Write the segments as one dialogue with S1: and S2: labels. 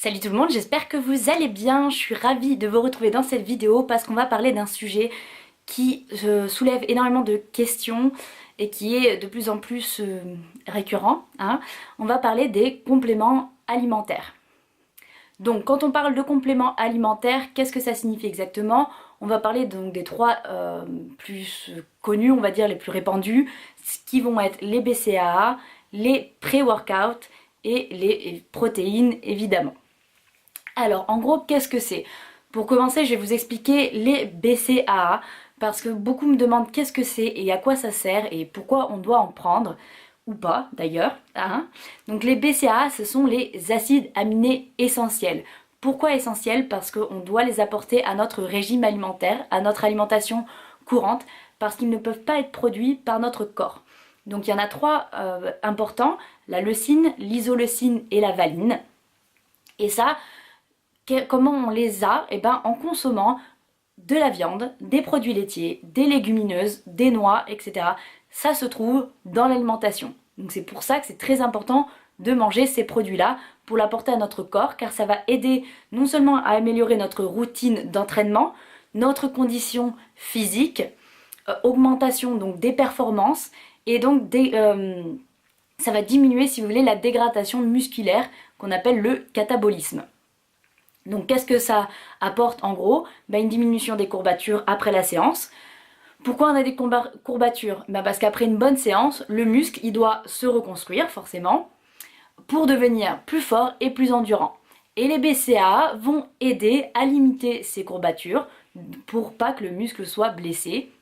S1: Salut tout le monde, j'espère que vous allez bien. Je suis ravie de vous retrouver dans cette vidéo parce qu'on va parler d'un sujet qui soulève énormément de questions et qui est de plus en plus récurrent, hein. On va parler des compléments alimentaires. Donc quand on parle de compléments alimentaires, qu'est-ce que ça signifie exactement? On va parler donc des trois plus connus, on va dire les plus répandus, qui vont être les BCAA, les pré-workout et les protéines évidemment. Alors en gros, qu'est-ce que c'est? Pour commencer, je vais vous expliquer les BCAA parce que beaucoup me demandent qu'est-ce que c'est et à quoi ça sert et pourquoi on doit en prendre, ou pas d'ailleurs, hein. Donc les BCAA, ce sont les acides aminés essentiels. Pourquoi essentiels? Parce qu'on doit les apporter à notre régime alimentaire, à notre alimentation courante, parce qu'ils ne peuvent pas être produits par notre corps. Donc il y en a trois importants, la leucine, l'isoleucine et la valine. Et ça, comment on les a? Eh ben, en consommant de la viande, des produits laitiers, des légumineuses, des noix, etc. Ça se trouve dans l'alimentation. Donc c'est pour ça que c'est très important de manger ces produits-là pour l'apporter à notre corps, car ça va aider non seulement à améliorer notre routine d'entraînement, notre condition physique, augmentation donc des performances, et donc ça va diminuer, si vous voulez, la dégradation musculaire qu'on appelle le catabolisme. Donc qu'est-ce que ça apporte en gros? Une diminution des courbatures après la séance. Pourquoi on a des courbatures? Parce qu'après une bonne séance, le muscle il doit se reconstruire forcément pour devenir plus fort et plus endurant. Et les BCAA vont aider à limiter ces courbatures pour pas que le muscle soit blessé.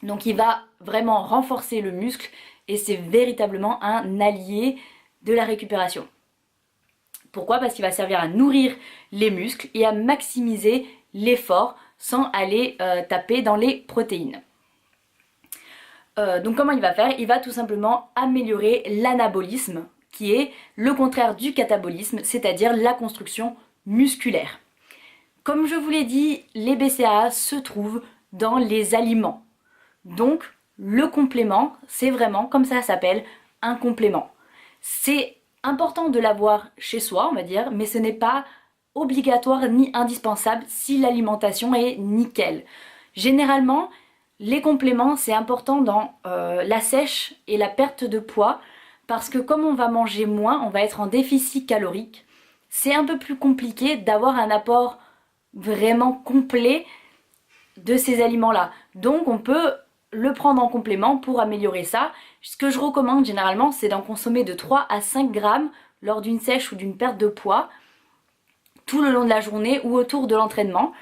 S1: Donc il va vraiment renforcer le muscle et c'est véritablement un allié de la récupération. Pourquoi? Parce qu'il va servir à nourrir les muscles et à maximiser l'effort sans aller taper dans les protéines. Donc comment il va faire? Il va tout simplement améliorer l'anabolisme, qui est le contraire du catabolisme, c'est-à-dire la construction musculaire. Comme je vous l'ai dit, les BCAA se trouvent dans les aliments. Donc le complément, c'est vraiment, comme ça s'appelle, un complément. C'est important de l'avoir chez soi, on va dire, mais ce n'est pas obligatoire ni indispensable si l'alimentation est nickel. Généralement, les compléments, c'est important dans la sèche et la perte de poids, parce que comme on va manger moins, on va être en déficit calorique. C'est un peu plus compliqué d'avoir un apport vraiment complet de ces aliments-là. Donc on peut le prendre en complément pour améliorer ça. Ce que je recommande généralement, c'est d'en consommer de 3 à 5 grammes lors d'une sèche ou d'une perte de poids tout le long de la journée ou autour de l'entraînement.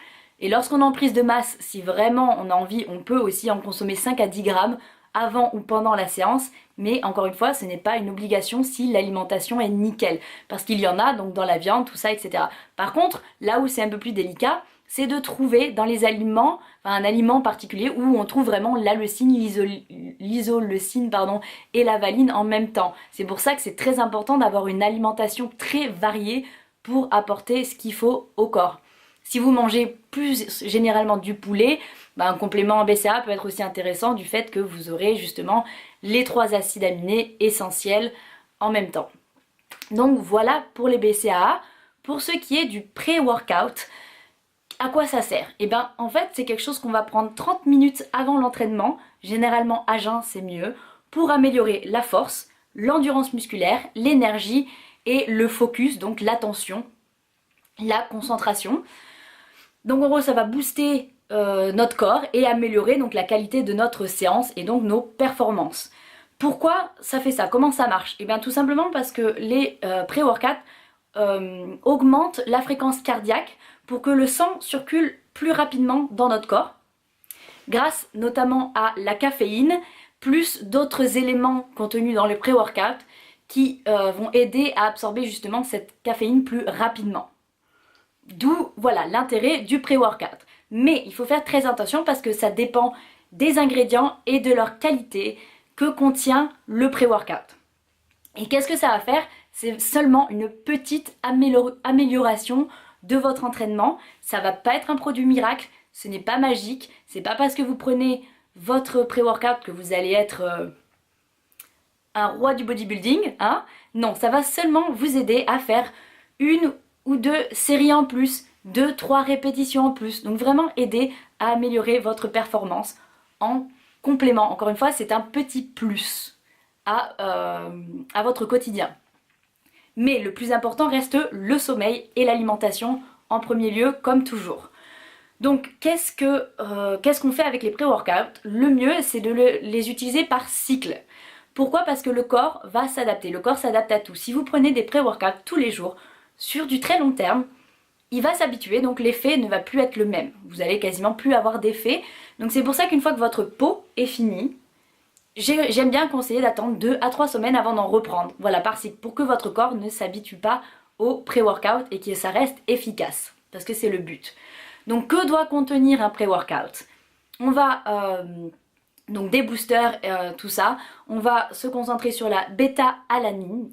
S1: Et lorsqu'on est en prise de masse, si vraiment on a envie, on peut aussi en consommer 5 à 10 grammes avant ou pendant la séance, mais encore une fois, ce n'est pas une obligation si l'alimentation est nickel, parce qu'il y en a donc dans la viande, tout ça, etc. Par contre, là où c'est un peu plus délicat, c'est de trouver dans les aliments, un aliment particulier où on trouve vraiment la leucine, l'isoleucine et la valine en même temps. C'est pour ça que c'est très important d'avoir une alimentation très variée pour apporter ce qu'il faut au corps. Si vous mangez plus généralement du poulet, un complément en BCAA peut être aussi intéressant du fait que vous aurez justement les 3 acides aminés essentiels en même temps. Donc voilà pour les BCAA. Pour ce qui est du pré-workout, à quoi ça sert? En fait c'est quelque chose qu'on va prendre 30 minutes avant l'entraînement, généralement à jeun c'est mieux, pour améliorer la force, l'endurance musculaire, l'énergie et le focus, donc l'attention, la concentration. Donc en gros ça va booster notre corps et améliorer donc la qualité de notre séance et donc nos performances. Pourquoi ça fait ça? Comment ça marche? Tout simplement parce que les pré-workouts augmentent la fréquence cardiaque pour que le sang circule plus rapidement dans notre corps, grâce notamment à la caféine, plus d'autres éléments contenus dans les pré-workouts qui vont aider à absorber justement cette caféine plus rapidement. D'où voilà l'intérêt du pré-workout. Mais il faut faire très attention parce que ça dépend des ingrédients et de leur qualité que contient le pré-workout. Et qu'est-ce que ça va faire? C'est seulement une petite amélioration de votre entraînement. Ça va pas être un produit miracle, ce n'est pas magique. C'est pas parce que vous prenez votre pré-workout que vous allez être un roi du bodybuilding, hein. Non, ça va seulement vous aider à faire une ou 2 séries en plus, 2-3 répétitions en plus. Donc vraiment aider à améliorer votre performance en complément. Encore une fois, c'est un petit plus à votre quotidien. Mais le plus important reste le sommeil et l'alimentation en premier lieu, comme toujours. Donc qu'est-ce qu'on fait avec les pré-workouts? Le mieux, c'est de les utiliser par cycle. Pourquoi? Parce que le corps va s'adapter, le corps s'adapte à tout. Si vous prenez des pré-workouts tous les jours, sur du très long terme, il va s'habituer, donc l'effet ne va plus être le même. Vous allez quasiment plus avoir d'effet. Donc c'est pour ça qu'une fois que votre peau est finie, j'aime bien conseiller d'attendre 2 à 3 semaines avant d'en reprendre. Voilà, par cycle, pour que votre corps ne s'habitue pas au pré-workout et que ça reste efficace. Parce que c'est le but. Donc que doit contenir un pré-workout? On va, donc des boosters, tout ça. On va se concentrer sur la bêta-alanine,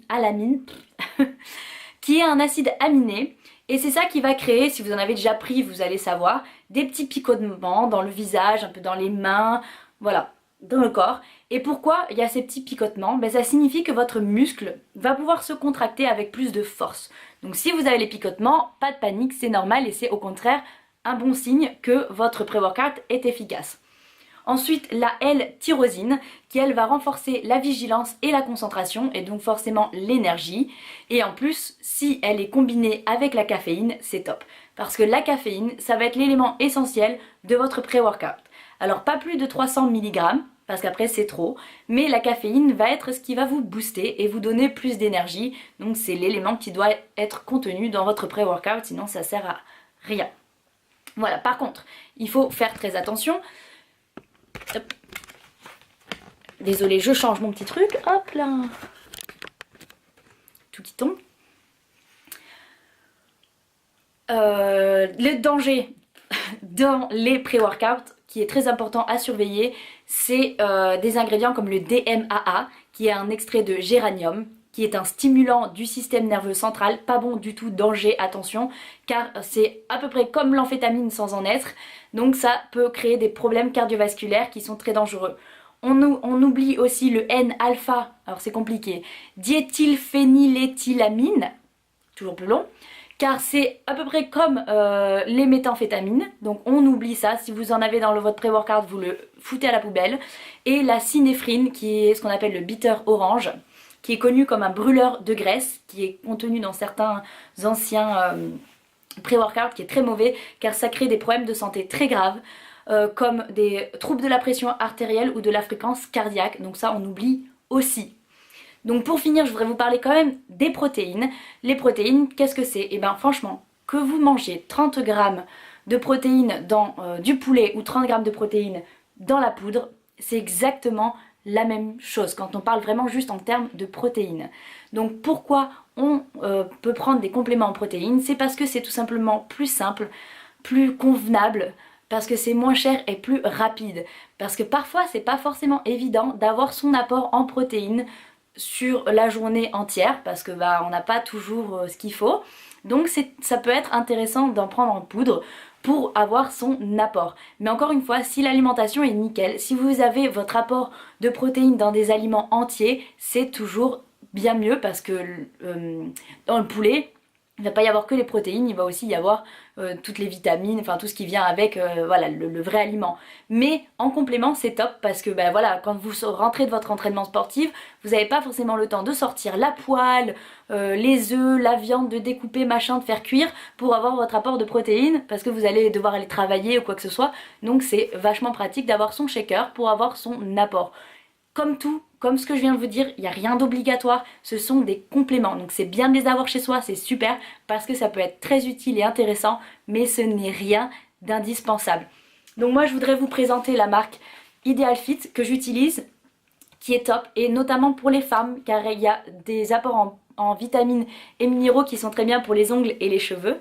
S1: qui est un acide aminé. Et c'est ça qui va créer, si vous en avez déjà pris, vous allez savoir, des petits picotements dans le visage, un peu dans les mains, voilà, dans le corps. Et pourquoi il y a ces petits picotements? Ben, ça signifie que votre muscle va pouvoir se contracter avec plus de force. Donc si vous avez les picotements, pas de panique, c'est normal et c'est au contraire un bon signe que votre pré-workout est efficace. Ensuite, la L-tyrosine, qui elle va renforcer la vigilance et la concentration, et donc forcément l'énergie. Et en plus, si elle est combinée avec la caféine, c'est top. Parce que la caféine, ça va être l'élément essentiel de votre pré-workout. Alors pas plus de 300 mg, parce qu'après c'est trop, mais la caféine va être ce qui va vous booster et vous donner plus d'énergie. Donc c'est l'élément qui doit être contenu dans votre pré-workout, sinon ça sert à rien. Voilà, par contre, il faut faire très attention. Hop. Désolée, je change mon petit truc. Hop là. Tout qui tombe. Le danger dans les pré-workouts qui est très important à surveiller, c'est des ingrédients comme le DMAA, qui est un extrait de géranium, qui est un stimulant du système nerveux central, pas bon du tout, danger, attention, car c'est à peu près comme l'amphétamine sans en être, donc ça peut créer des problèmes cardiovasculaires qui sont très dangereux. On oublie aussi le N-alpha, alors c'est compliqué, diéthylphényléthylamine, toujours plus long, car c'est à peu près comme les méthamphétamines, donc on oublie ça. Si vous en avez dans votre pré-workout, vous le foutez à la poubelle. Et la synéphrine, qui est ce qu'on appelle le bitter orange, qui est connu comme un brûleur de graisse, qui est contenu dans certains anciens pré-workouts, qui est très mauvais, car ça crée des problèmes de santé très graves, comme des troubles de la pression artérielle ou de la fréquence cardiaque, donc ça on oublie aussi. Donc pour finir, je voudrais vous parler quand même des protéines. Les protéines, qu'est-ce que c'est? Et bien franchement, que vous mangez 30 grammes de protéines dans du poulet ou 30 grammes de protéines dans la poudre, c'est exactement la même chose quand on parle vraiment juste en termes de protéines. Donc pourquoi on peut prendre des compléments en protéines? C'est parce que c'est tout simplement plus simple, plus convenable, parce que c'est moins cher et plus rapide. Parce que parfois c'est pas forcément évident d'avoir son apport en protéines sur la journée entière, parce que on n'a pas toujours ce qu'il faut. Donc ça peut être intéressant d'en prendre en poudre pour avoir son apport. Mais encore une fois, si l'alimentation est nickel, si vous avez votre apport de protéines dans des aliments entiers, c'est toujours bien mieux, parce que dans le poulet, il ne va pas y avoir que les protéines, il va aussi y avoir toutes les vitamines, enfin tout ce qui vient avec voilà, le vrai aliment. Mais en complément, c'est top, parce que voilà, quand vous rentrez de votre entraînement sportif, vous n'avez pas forcément le temps de sortir la poêle, les œufs, la viande, de découper, machin, de faire cuire pour avoir votre apport de protéines, parce que vous allez devoir aller travailler ou quoi que ce soit. Donc c'est vachement pratique d'avoir son shaker pour avoir son apport. Comme tout, comme ce que je viens de vous dire, il n'y a rien d'obligatoire, ce sont des compléments. Donc c'est bien de les avoir chez soi, c'est super, parce que ça peut être très utile et intéressant, mais ce n'est rien d'indispensable. Donc moi je voudrais vous présenter la marque Ideal Fit que j'utilise, qui est top, et notamment pour les femmes, car il y a des apports en vitamines et minéraux qui sont très bien pour les ongles et les cheveux,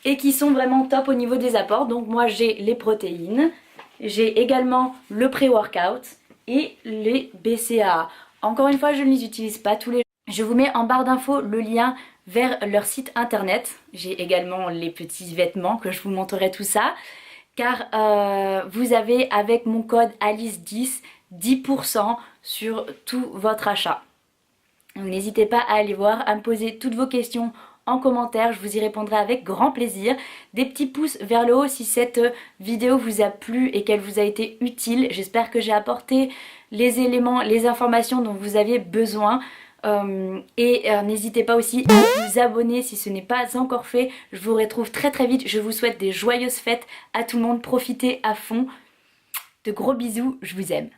S1: et qui sont vraiment top au niveau des apports. Donc moi j'ai les protéines, j'ai également le pré-workout, et les BCAA. Encore une fois, je ne les utilise pas tous les jours. Je vous mets en barre d'infos le lien vers leur site internet. J'ai également les petits vêtements que je vous montrerai tout ça. Car vous avez avec mon code Alice10 10% sur tout votre achat. Donc n'hésitez pas à aller voir, à me poser toutes vos questions en commentaire, je vous y répondrai avec grand plaisir. Des petits pouces vers le haut si cette vidéo vous a plu et qu'elle vous a été utile. J'espère que j'ai apporté les éléments, les informations dont vous aviez besoin. N'hésitez pas aussi à vous abonner si ce n'est pas encore fait. Je vous retrouve très très vite. Je vous souhaite des joyeuses fêtes à tout le monde. Profitez à fond. De gros bisous, je vous aime.